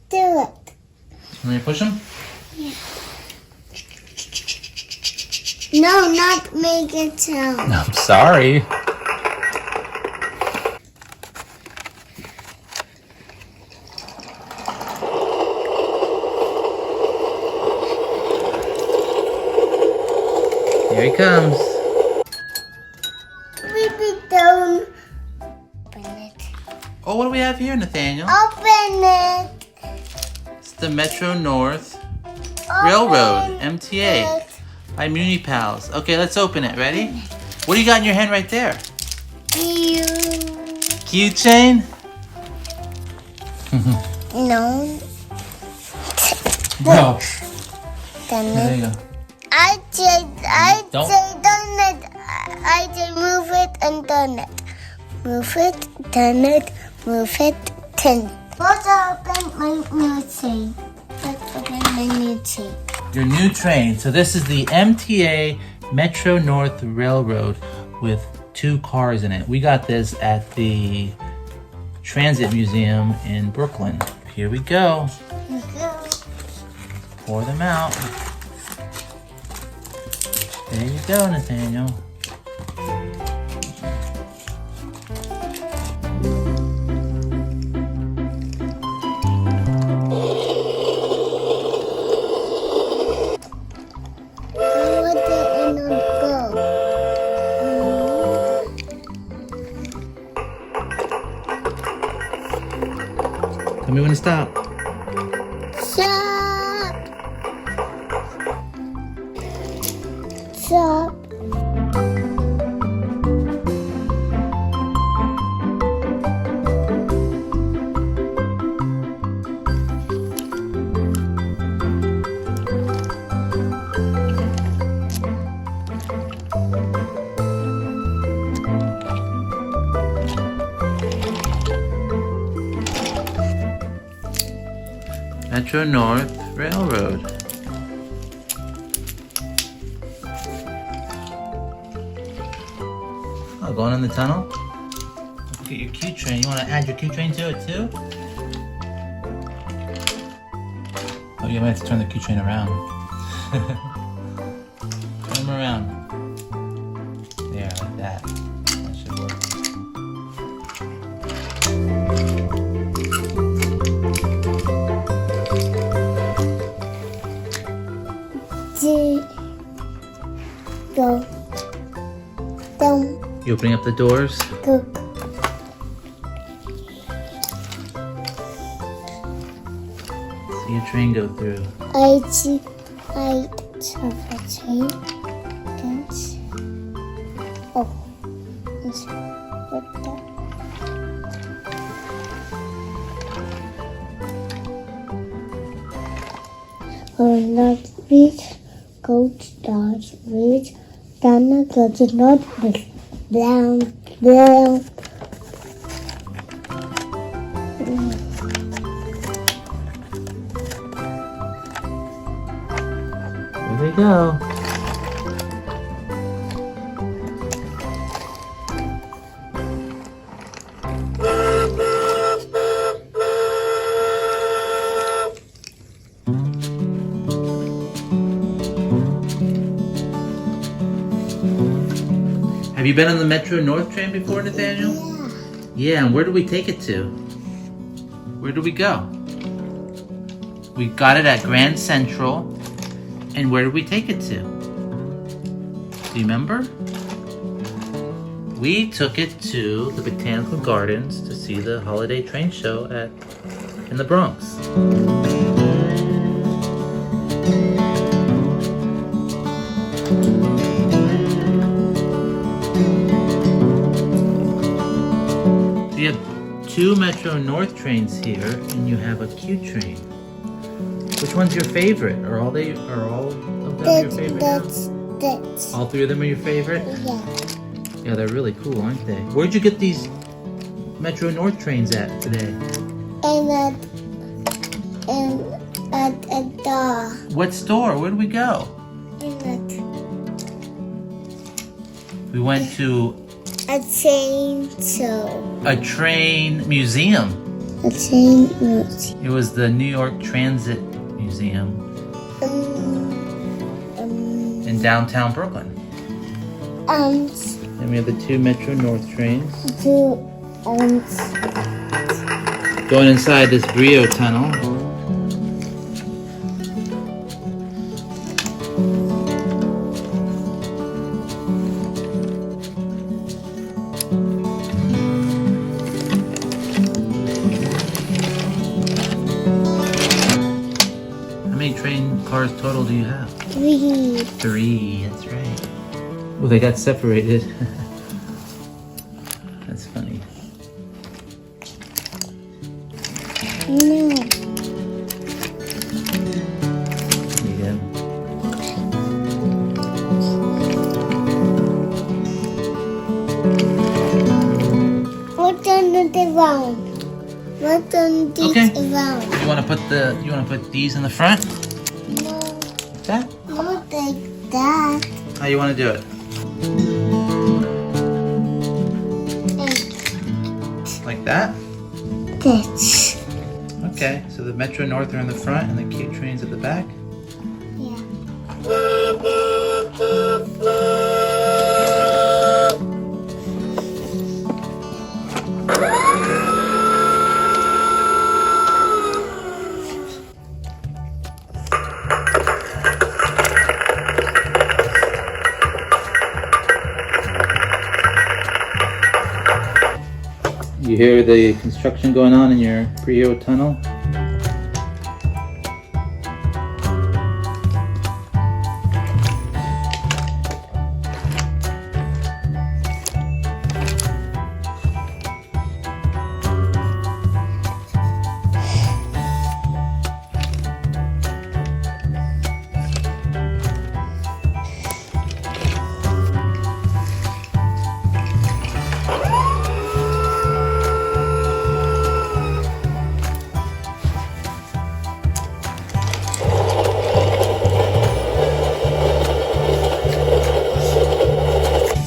Do it. Let me push them? Yeah. No, not make it sound. I'm sorry. Here he comes. Maybe don't open it. Oh, what do we have here, Nathaniel? Open it. It's the Metro North Open Railroad, MTA, it. by Muni Pals. Okay, let's open it. Ready? What do you got in your hand right there? You. Keychain? No. No. Damn There it. you go. I Don't. say turn it. I say move it and turn it. Move it, turn it, move it, turn it. Let's open my new train. Let's open my new train. Your new train. So this is the MTA Metro North Railroad with 2 cars in it. We got this at the Transit Museum in Brooklyn. Here we go. Here you go. Pour them out. There you go, Nathaniel. Let it not go. Tell me when to stop. Stop. Stop. Metro North Railroad. Oh, going in the tunnel? Look at your Q train. You want to add your Q train to it too? Oh, you might have to turn the Q train around. Turn them around. There, like that. That should work. Go. Don't You opening up the doors? go. See your train go through. I see. I have a train. Dance. Oh. It's what the? Oh, not reach. Coach starts reach. Dana goes not down, down. Here they go. Have you been on the Metro North train before, Nathaniel? Yeah, and where did we take it to? Where did we go? We got it at Grand Central. And where did we take it to? Do you remember? We took it to the Botanical Gardens to see the holiday train show in the Bronx. So you have 2 Metro North trains here, and you have a Q train. Which one's your favorite? Are all of them your favorite? That's. All 3 of them are your favorite? Yeah. Yeah, they're really cool, aren't they? Where'd you get these Metro North trains at today? And at the. What store? Where did we go? We went to A train show. a train museum. The train museum. It was the New York Transit Museum in downtown Brooklyn. And we have the 2 Metro North trains. Going inside this Brio tunnel. How many train cars total do you have? 3. 3, that's right. Well, they got separated. That's funny. No. You good? What on the round? What on this Okay. round? You want to put these in the front? No, Like that? not like that. How you want to do it? Like that? This. Okay, so the Metro North are in the front and the Q trains at the back. Yeah. You hear the construction going on in your Brio tunnel?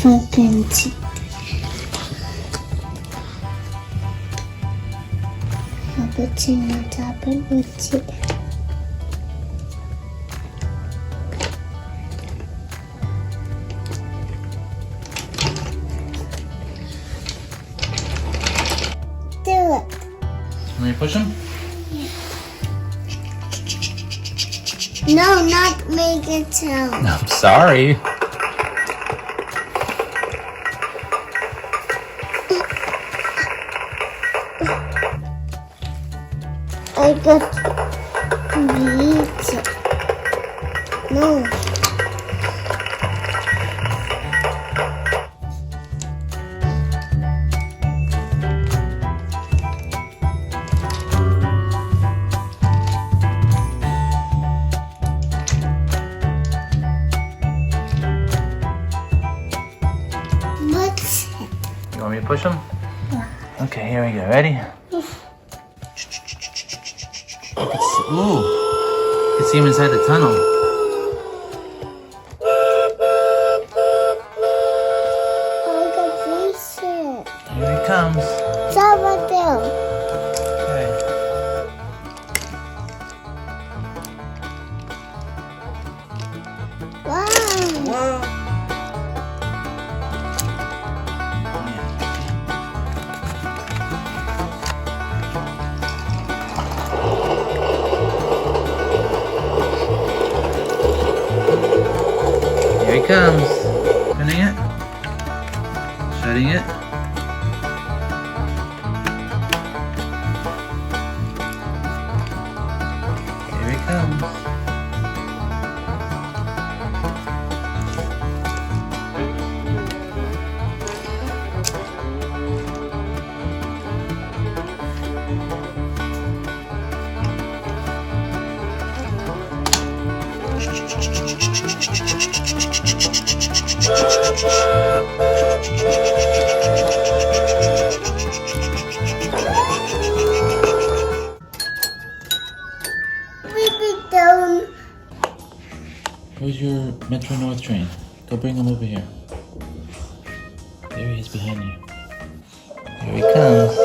Frequency. Do it. Want me to push them? No, not make it sound. I'm sorry. I got pizza. No. What's it? You want me to push them? Okay, here we go. Ready? Ooh, you can see him inside the tunnel. I got pizza. Here he comes. Salvador. Okay. Wow. Whoa. Here he comes. Opening it. Shutting it. Here he comes. Babytown. Where's your Metro North train? Go bring him over here. There he is behind you. Here he comes.